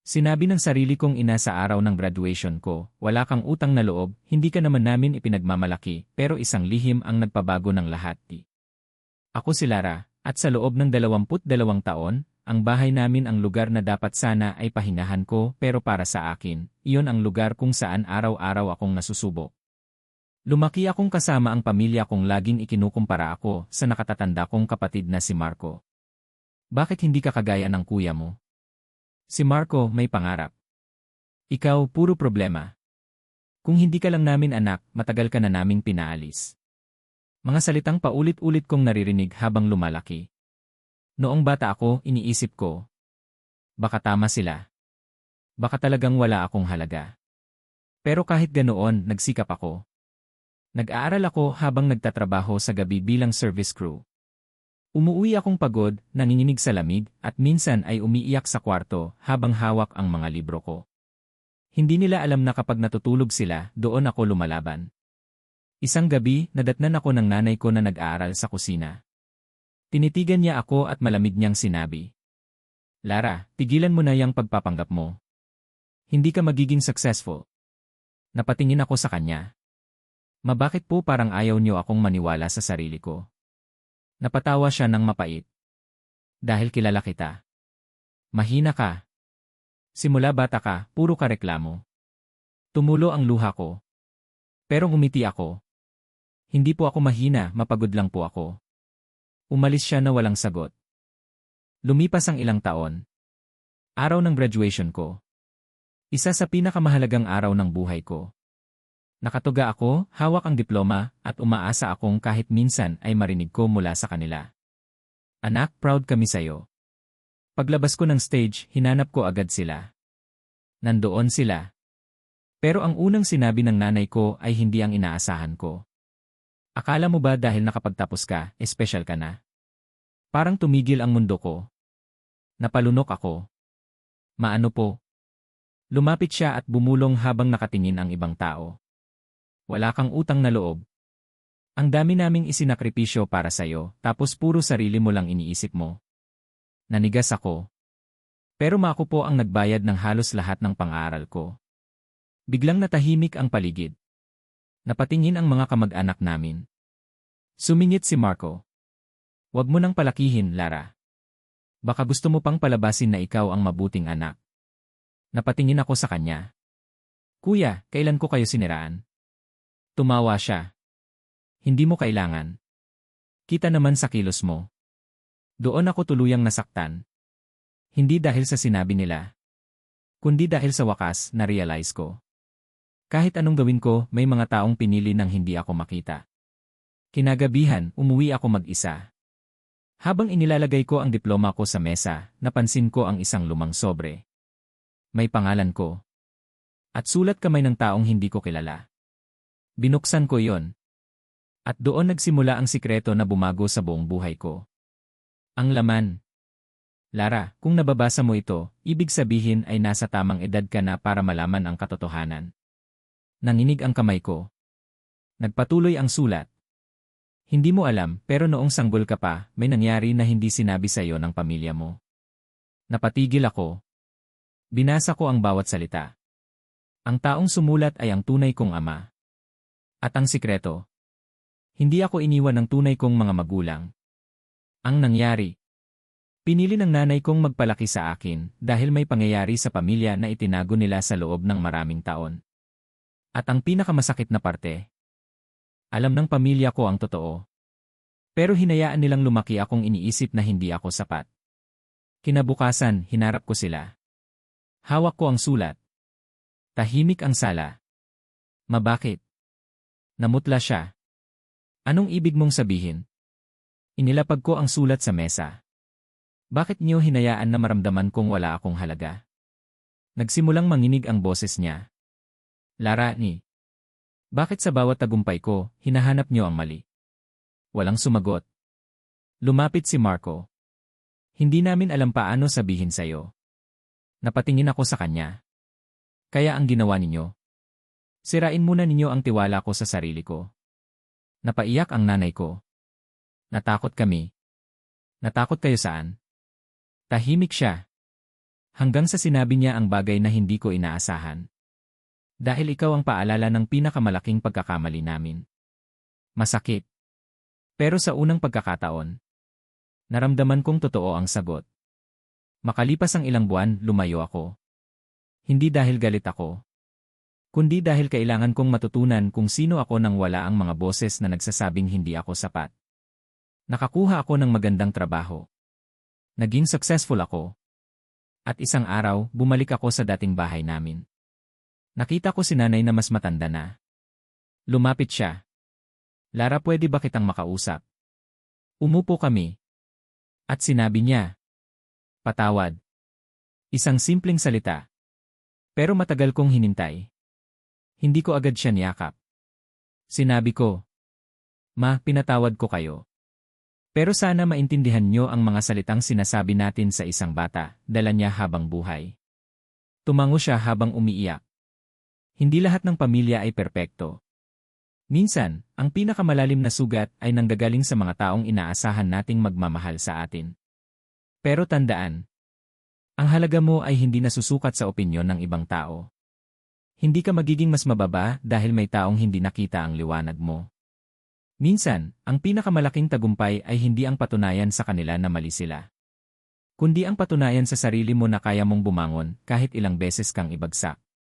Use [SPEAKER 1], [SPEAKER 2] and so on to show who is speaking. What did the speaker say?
[SPEAKER 1] Sinabi ng sarili kong ina sa araw ng graduation ko, wala kang utang na loob, hindi ka naman namin ipinagmamalaki, pero isang lihim ang nagpabago ng lahat. Ako si Lara, at sa loob ng 22 taon, ang bahay namin ang lugar na dapat sana ay pahingahan ko, pero para sa akin, iyon ang lugar kung saan araw-araw akong nasusubok. Lumaki akong kasama ang pamilya kong laging ikinukumpara ako sa nakatatanda kong kapatid na si Marco. Bakit hindi ka kagaya ng kuya mo? Si Marco may pangarap. Ikaw, puro problema. Kung hindi ka lang namin anak, matagal ka na naming pinaalis. Mga salitang paulit-ulit kong naririnig habang lumalaki. Noong bata ako, iniisip ko. Baka tama sila. Baka talagang wala akong halaga. Pero kahit ganoon, nagsikap ako. Nag-aaral ako habang nagtatrabaho sa gabi bilang service crew. Umuwi akong pagod, nanginginig sa lamig, at minsan ay umiiyak sa kwarto habang hawak ang mga libro ko. Hindi nila alam na kapag natutulog sila, doon ako lumalaban. Isang gabi, nadatnan ako ng nanay ko na nag-aaral sa kusina. Tinitigan niya ako at malamig niyang sinabi, "Lara, tigilan mo na yang pagpapanggap mo. Hindi ka magiging successful." Napatingin ako sa kanya. Bakit po parang ayaw niyo akong maniwala sa sarili ko? Napatawa siya ng mapait. Dahil kilala kita. Mahina ka. Simula bata ka, puro ka reklamo. Tumulo ang luha ko. Pero ngumiti ako. Hindi po ako mahina, mapagod lang po ako. Umalis siya na walang sagot. Lumipas ang ilang taon. Araw ng graduation ko. Isa sa pinakamahalagang araw ng buhay ko. Nakatuga ako, hawak ang diploma, at umaasa akong kahit minsan ay marinig ko mula sa kanila. Anak, proud kami sa'yo. Paglabas ko ng stage, hinanap ko agad sila. Nandoon sila. Pero ang unang sinabi ng nanay ko ay hindi ang inaasahan ko. Akala mo ba dahil nakapagtapos ka, espesyal ka na? Parang tumigil ang mundo ko. Napalunok ako. Maano po? Lumapit siya at bumulong habang nakatingin ang ibang tao. Wala kang utang na loob. Ang dami naming isinakripisyo para sa'yo, tapos puro sarili mo lang iniisip mo. Nanigas ako. Pero Mako po ang nagbayad ng halos lahat ng pang-aaral ko. Biglang natahimik ang paligid. Napatingin ang mga kamag-anak namin. Sumingit si Marco. Huwag mo nang palakihin, Lara. Baka gusto mo pang palabasin na ikaw ang mabuting anak. Napatingin ako sa kanya. Kuya, kailan ko kayo siniraan? Tumawa siya. Hindi mo kailangan. Kita naman sa kilos mo. Doon ako tuluyang nasaktan. Hindi dahil sa sinabi nila. Kundi dahil sa wakas, na-realize ko. Kahit anong gawin ko, may mga taong pinili nang hindi ako makita. Kinagabihan, umuwi ako mag-isa. Habang inilalagay ko ang diploma ko sa mesa, napansin ko ang isang lumang sobre. May pangalan ko. At sulat kamay ng taong hindi ko kilala. Binuksan ko yon. At doon nagsimula ang sikreto na bumago sa buong buhay ko. Ang laman. Lara, kung nababasa mo ito, ibig sabihin ay nasa tamang edad ka na para malaman ang katotohanan. Nanginig ang kamay ko. Nagpatuloy ang sulat. Hindi mo alam, pero noong sanggol ka pa, may nangyari na hindi sinabi sa iyo ng pamilya mo. Napatigil ako. Binasa ko ang bawat salita. Ang taong sumulat ay ang tunay kong ama. At ang sikreto. Hindi ako iniwan ng tunay kong mga magulang. Ang nangyari. Pinili ng nanay kong magpalaki sa akin dahil may pangyayari sa pamilya na itinago nila sa loob ng maraming taon. At ang pinakamasakit na parte. Alam ng pamilya ko ang totoo. Pero hinayaan nilang lumaki akong iniisip na hindi ako sapat. Kinabukasan, hinarap ko sila. Hawak ko ang sulat. Tahimik ang sala. Mabakit? Namutla siya. Anong ibig mong sabihin? Inilapag ko ang sulat sa mesa. Bakit niyo hinayaan na maramdaman kong wala akong halaga? Nagsimulang manginig ang boses niya. Lara, bakit sa bawat tagumpay ko, hinahanap niyo ang mali? Walang sumagot. Lumapit si Marco. Hindi namin alam paano sabihin sa'yo. Napatingin ako sa kanya. Kaya ang ginawa ninyo? Sirain muna ninyo ang tiwala ko sa sarili ko. Napaiyak ang nanay ko. Natakot kami. Natakot kayo saan? Tahimik siya. Hanggang sa sinabi niya ang bagay na hindi ko inaasahan. Dahil ikaw ang paalala ng pinakamalaking pagkakamali namin. Masakit. Pero sa unang pagkakataon, naramdaman kong totoo ang sagot. Makalipas ang ilang buwan, lumayo ako. Hindi dahil galit ako, kundi dahil kailangan kong matutunan kung sino ako nang wala ang mga boses na nagsasabing hindi ako sapat. Nakakuha ako ng magandang trabaho. Naging successful ako. At isang araw, bumalik ako sa dating bahay namin. Nakita ko si nanay na mas matanda na. Lumapit siya. Lara, pwede ba kitang makausap? Umupo kami. At sinabi niya, patawad. Isang simpleng salita. Pero matagal kong hinintay. Hindi ko agad siya niyakap. Sinabi ko, Ma, pinatawad ko kayo. Pero sana maintindihan niyo ang mga salitang sinasabi natin sa isang bata, dala niya habang buhay. Tumango siya habang umiiyak. Hindi lahat ng pamilya ay perpekto. Minsan, ang pinakamalalim na sugat ay nanggagaling sa mga taong inaasahan nating magmamahal sa atin. Pero tandaan, ang halaga mo ay hindi nasusukat sa opinyon ng ibang tao. Hindi ka magiging mas mababa dahil may taong hindi nakita ang liwanag mo. Minsan, ang pinakamalaking tagumpay ay hindi ang patunayan sa kanila na mali sila, kundi ang patunayan sa sarili mo na kaya mong bumangon kahit ilang beses kang ibagsak.